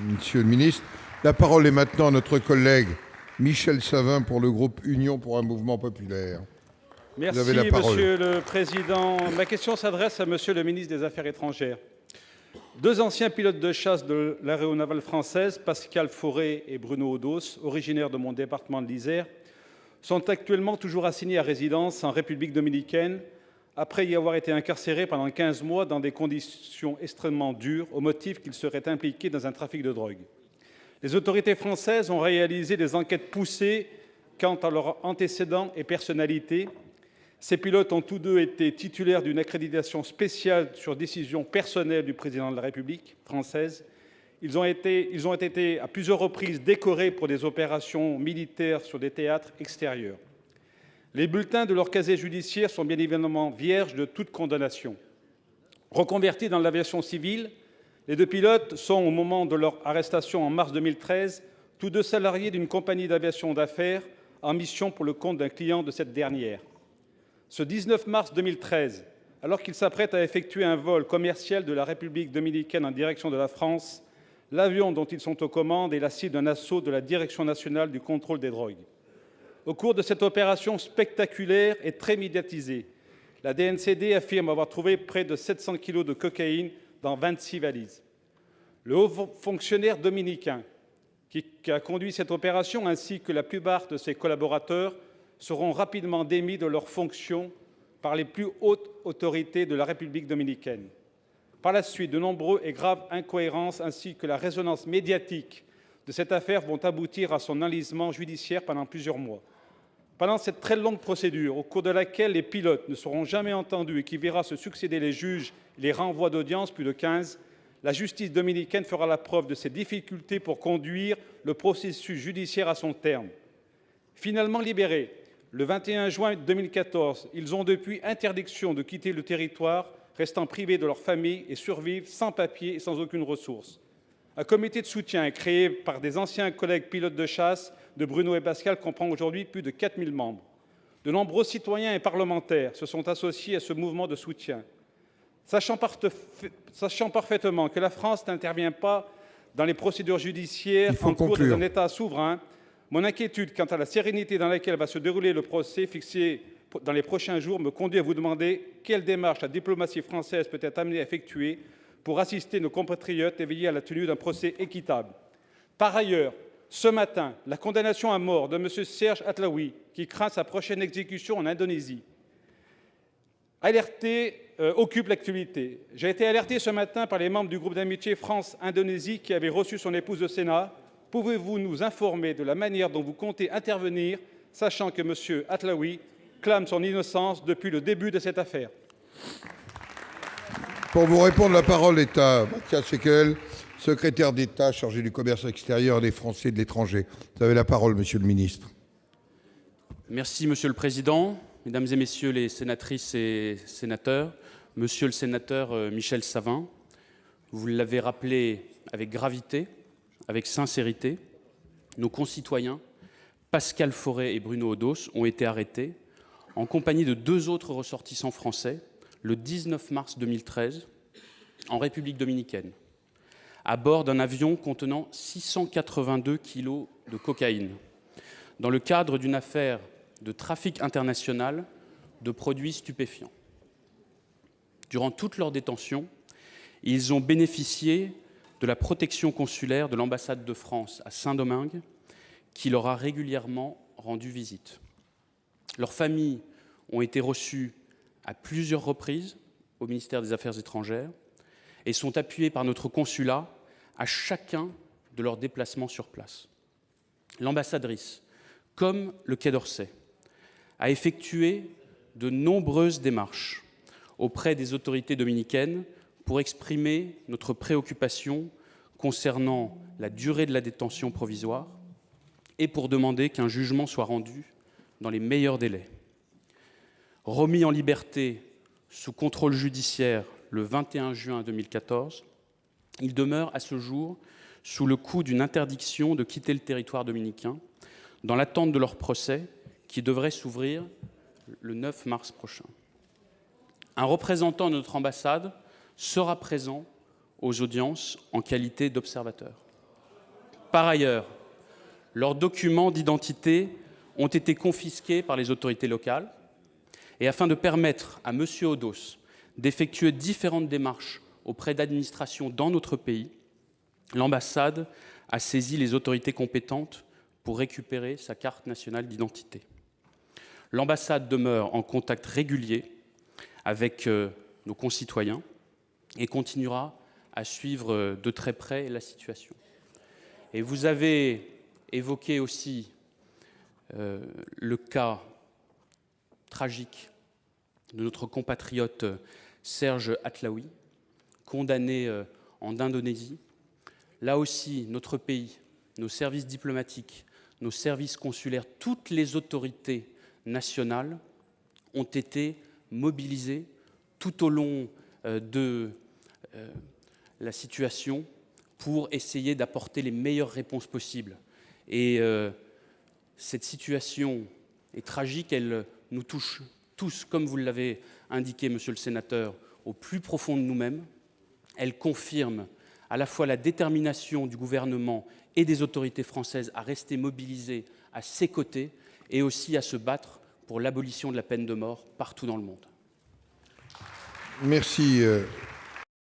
Monsieur le ministre. La parole est maintenant à notre collègue Michel Savin pour le groupe Union pour un mouvement populaire. Merci, avez la parole. Monsieur le Président. Ma question s'adresse à Monsieur le ministre des Affaires étrangères. Deux anciens pilotes de chasse de l'aéronavale française, Pascal Fauré et Bruno Odos, originaires de mon département de l'Isère, sont actuellement toujours assignés à résidence en République dominicaine, après y avoir été incarcérés pendant 15 mois dans des conditions extrêmement dures, au motif qu'ils seraient impliqués dans un trafic de drogue. Les autorités françaises ont réalisé des enquêtes poussées quant à leurs antécédents et personnalités. Ces pilotes ont tous deux été titulaires d'une accréditation spéciale sur décision personnelle du président de la République française. Ils ont été à plusieurs reprises décorés pour des opérations militaires sur des théâtres extérieurs. Les bulletins de leur casier judiciaire sont bien évidemment vierges de toute condamnation. Reconvertis dans l'aviation civile, les deux pilotes sont, au moment de leur arrestation en mars 2013, tous deux salariés d'une compagnie d'aviation d'affaires en mission pour le compte d'un client de cette dernière. Ce 19 mars 2013, alors qu'ils s'apprêtent à effectuer un vol commercial de la République dominicaine en direction de la France, l'avion dont ils sont aux commandes est la cible d'un assaut de la Direction nationale du contrôle des drogues. Au cours de cette opération spectaculaire et très médiatisée, la DNCD affirme avoir trouvé près de 700 kg de cocaïne dans 26 valises. Le haut fonctionnaire dominicain qui a conduit cette opération, ainsi que la plupart de ses collaborateurs, seront rapidement démis de leurs fonctions par les plus hautes autorités de la République dominicaine. Par la suite, de nombreux et graves incohérences ainsi que la résonance médiatique de cette affaire vont aboutir à son enlisement judiciaire pendant plusieurs mois. Pendant cette très longue procédure, au cours de laquelle les pilotes ne seront jamais entendus et qui verra se succéder les juges et les renvois d'audience, plus de 15, la justice dominicaine fera la preuve de ses difficultés pour conduire le processus judiciaire à son terme. Finalement libérés, le 21 juin 2014, ils ont depuis interdiction de quitter le territoire, restant privés de leur famille et survivent sans papier et sans aucune ressource. Un comité de soutien créé par des anciens collègues pilotes de chasse de Bruno et Pascal comprend aujourd'hui plus de 4000 membres. De nombreux citoyens et parlementaires se sont associés à ce mouvement de soutien. Sachant parfaitement que la France n'intervient pas dans les procédures judiciaires en cours d'un État souverain, mon inquiétude quant à la sérénité dans laquelle va se dérouler le procès fixé dans les prochains jours me conduit à vous demander quelle démarche la diplomatie française peut être amenée à effectuer pour assister nos compatriotes et veiller à la tenue d'un procès équitable. Par ailleurs, ce matin, la condamnation à mort de M. Serge Atlaoui, qui craint sa prochaine exécution en Indonésie, occupe l'actualité. J'ai été alerté ce matin par les membres du groupe d'amitié France-Indonésie qui avaient reçu son épouse au Sénat. Pouvez-vous nous informer de la manière dont vous comptez intervenir, sachant que M. Atlaoui clame son innocence depuis le début de cette affaire? Pour vous répondre, la parole est à Mathias Sekel, secrétaire d'État chargé du commerce extérieur des Français de l'étranger. Vous avez la parole, Monsieur le ministre. Merci, Monsieur le Président. Mesdames et Messieurs les sénatrices et sénateurs, Monsieur le sénateur Michel Savin, vous l'avez rappelé avec gravité, avec sincérité, nos concitoyens, Pascal Fauré et Bruno Odos, ont été arrêtés en compagnie de deux autres ressortissants français le 19 mars 2013 en République dominicaine, à bord d'un avion contenant 682 kilos de cocaïne, dans le cadre d'une affaire de trafic international de produits stupéfiants. Durant toute leur détention, ils ont bénéficié de la protection consulaire de l'ambassade de France à Saint-Domingue, qui leur a régulièrement rendu visite. Leurs familles ont été reçues à plusieurs reprises au ministère des Affaires étrangères et sont appuyées par notre consulat à chacun de leurs déplacements sur place. L'ambassadrice, comme le Quai d'Orsay, a effectué de nombreuses démarches auprès des autorités dominicaines pour exprimer notre préoccupation concernant la durée de la détention provisoire et pour demander qu'un jugement soit rendu dans les meilleurs délais. Remis en liberté sous contrôle judiciaire le 21 juin 2014, ils demeurent à ce jour sous le coup d'une interdiction de quitter le territoire dominicain dans l'attente de leur procès qui devrait s'ouvrir le 9 mars prochain. Un représentant de notre ambassade sera présent aux audiences en qualité d'observateur. Par ailleurs, leurs documents d'identité ont été confisqués par les autorités locales. Et afin de permettre à M. Odos d'effectuer différentes démarches auprès d'administrations dans notre pays, l'ambassade a saisi les autorités compétentes pour récupérer sa carte nationale d'identité. L'ambassade demeure en contact régulier avec nos concitoyens et continuera à suivre de très près la situation. Et vous avez évoqué aussi le cas tragique de notre compatriote Serge Atlaoui, condamné en Indonésie. Là aussi, notre pays, nos services diplomatiques, nos services consulaires, toutes les autorités nationales ont été mobilisées tout au long de la situation pour essayer d'apporter les meilleures réponses possibles. Et cette situation est tragique, elle nous touche tous, comme vous l'avez indiqué, monsieur le sénateur, au plus profond de nous-mêmes. Elle confirme à la fois la détermination du gouvernement et des autorités françaises à rester mobilisées à ses côtés et aussi à se battre pour l'abolition de la peine de mort partout dans le monde. Merci,